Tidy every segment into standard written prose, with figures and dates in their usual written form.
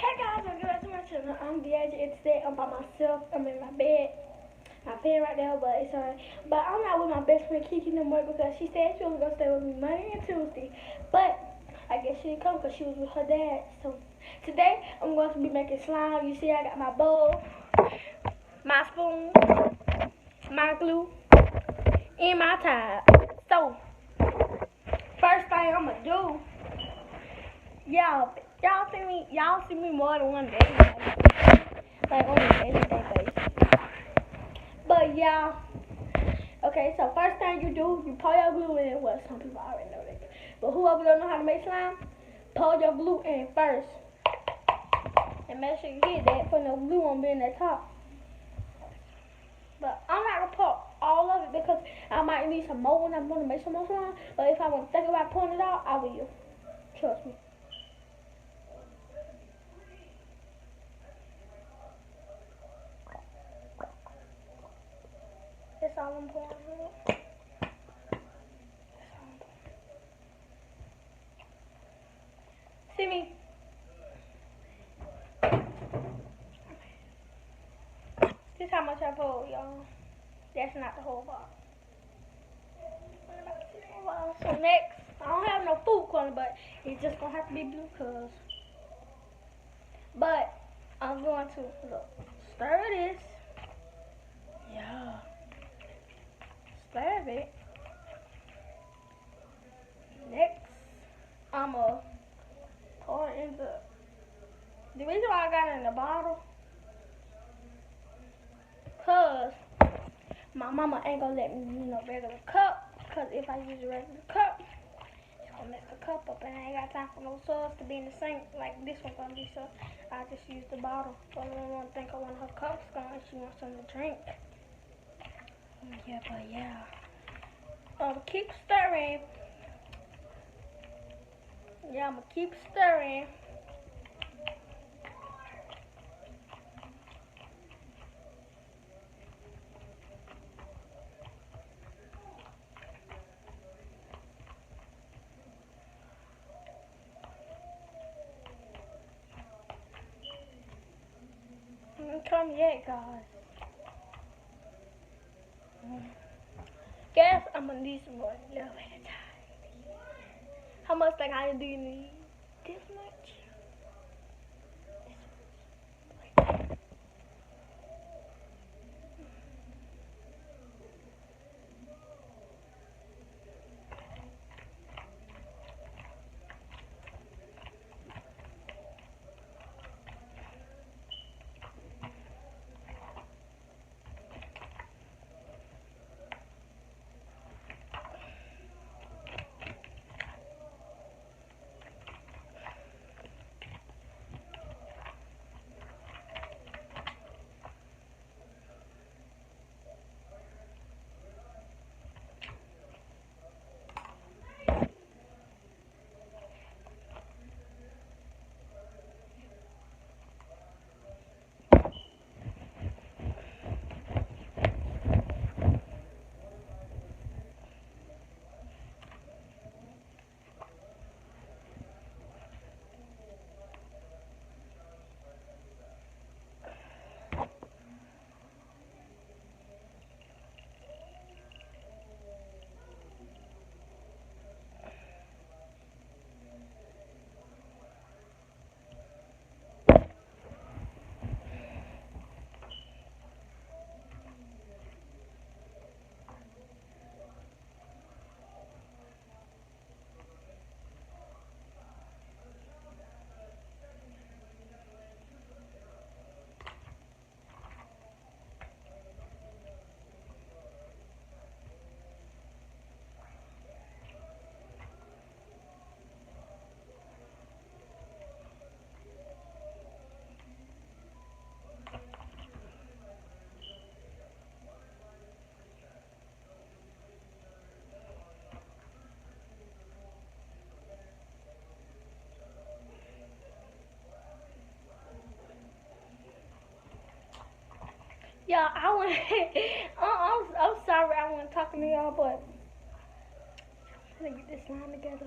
Hey guys, welcome back to my channel. I'm Deidre, and today I'm by myself. I'm in my bed. My pen right there, but it's alright. But I'm not with my best friend Kiki no more because she said she was gonna stay with me Monday and Tuesday. But I guess she didn't come because she was with her dad. So today I'm going to be making slime. You see, I got my bowl, my spoon, my glue, and my tide. So first thing I'm gonna do, y'all see me more than one day, like on a daily basis. But yeah, okay. So first thing you do, you pour your glue in. Well, some people already know that, but whoever don't know how to make slime, pour your glue in first, and make sure you hit that for no glue won't be in the top. But I'm not gonna pour all of it because I might need some more when I'm gonna make some more slime. But if I want to think about pouring it out, I will. Trust me. That's all I'm pouring out. See me? This is how much I poured, y'all. That's not the whole bottle. So next, I don't have no food coloring, but it's just gonna have to be blue colors. But I'm going to look, stir this. Yeah. Stir it. Next, I'ma pour it in the reason why I got it in the bottle, cause my mama ain't gonna let me use no regular cup. Cause if I use a regular cup, it's gonna mess the cup up, and I ain't got time for no sauce to be in the sink like this one's gonna be. So I just use the bottle. So I don't want to think of one of her cups gone. She wants something to drink. Yeah, but yeah. Keep stirring. Yeah, I'ma keep stirring. Come yet, guys. Guess I'm gonna need some more. Little bit of time. How much think I do you need? This much? Yeah, I want. I'm sorry I wasn't talking to y'all, but I'm gonna get this line together.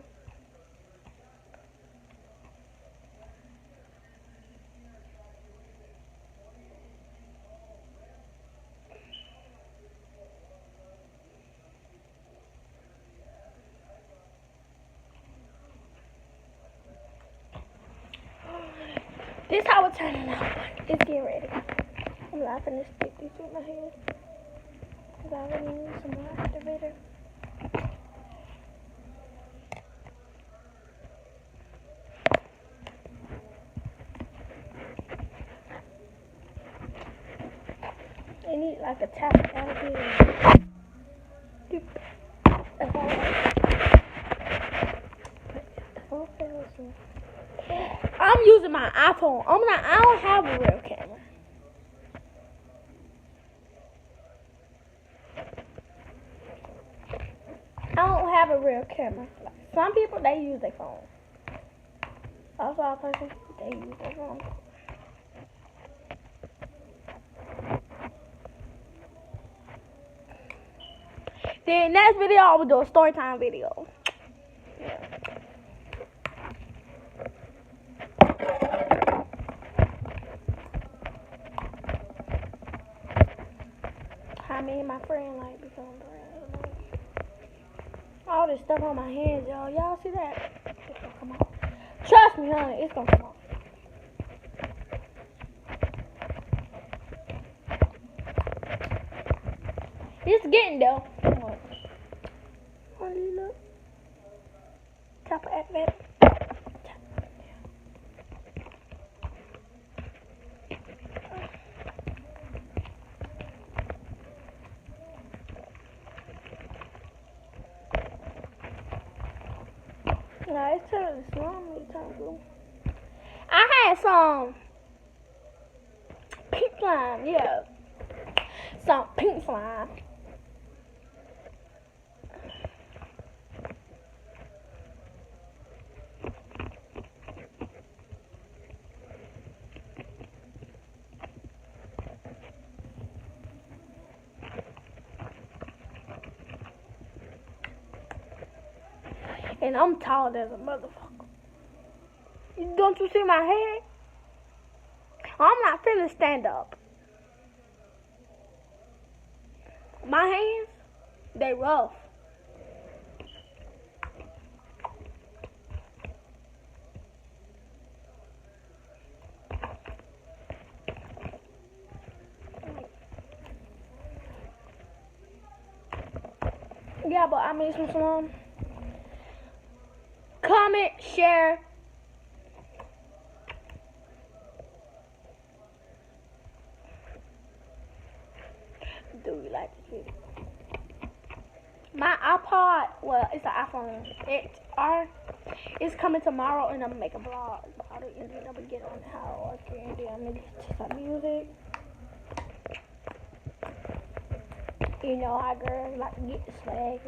This how it's turning out. It's getting ready. I'm laughing to stick this with my head. Because I really need some more activator. I need like a tap out here. That's all right. I'm using my iPhone. I don't have a real camera. I don't have a real camera. Like, some people, they use their phone. Also, a person, they use their phone. Then next video, I will do a story time video. Yeah. How me and my friend like become friends. All this stuff on my hands, y'all. Y'all see that? It's gonna come off. Trust me, honey, it's gonna come off. It's getting there. Honey, look. Tap at that. No, it's turning slow. I had some pink slime, yeah. Some pink slime. And I'm tall as a motherfucker. Don't you see my head? I'm not finna stand up. My hands, they rough. Yeah, but I made some slime. Comment, share. Do you like this video? My iPod, well, it's an iPhone XR. It's coming tomorrow, and I'm gonna make a vlog about it, and then I'm gonna get on how I can, and then I'm gonna listen to some music. You know how girls like to get the swag.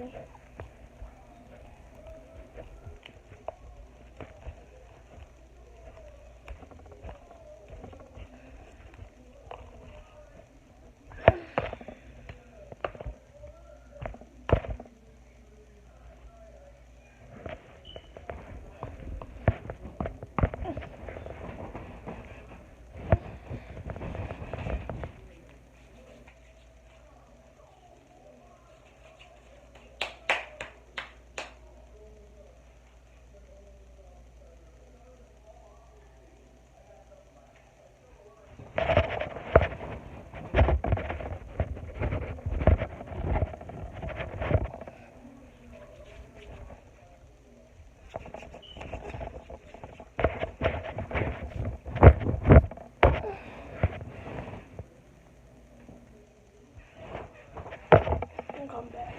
Come back.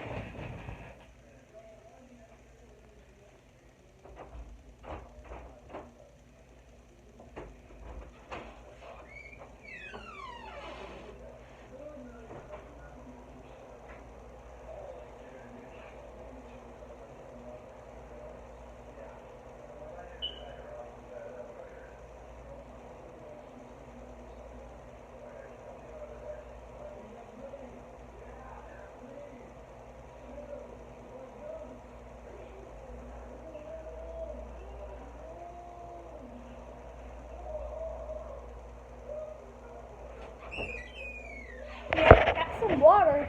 Yeah, got some water.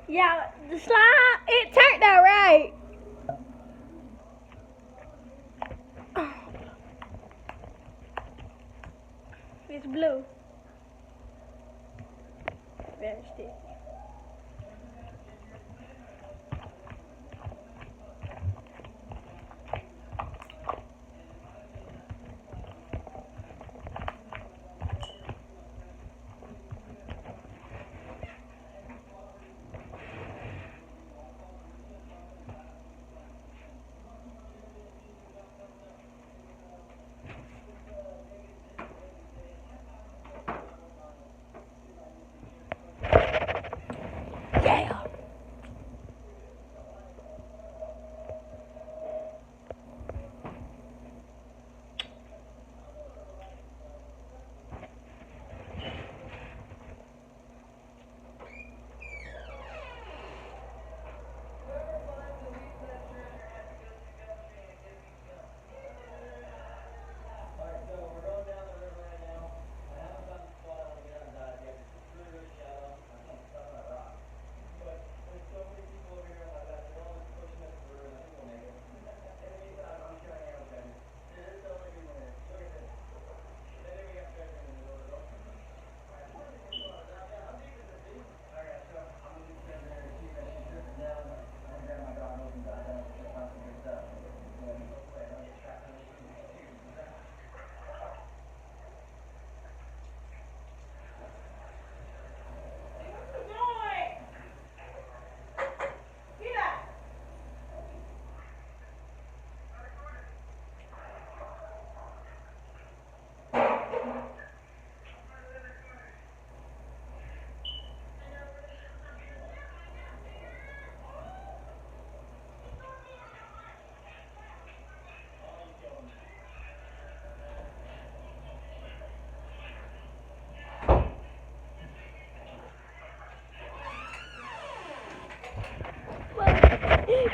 Yeah, the slime, it turned out right. It's blue. Very sticky. Yeah.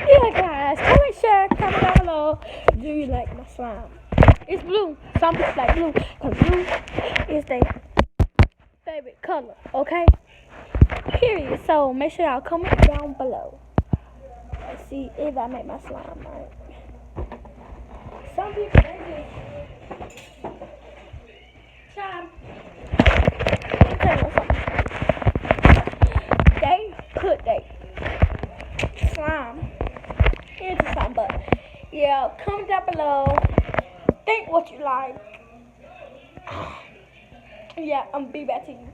Yeah, guys, comment, share, comment down below. Do you like my slime? It's blue. Some people like blue because blue is their favorite color, okay? Period. So make sure y'all comment down below. Let's see if I make my slime right. Some people, they just try. They put their slime into something, but yeah, comment down below. Think what you like. Yeah, I'm gonna be back to you.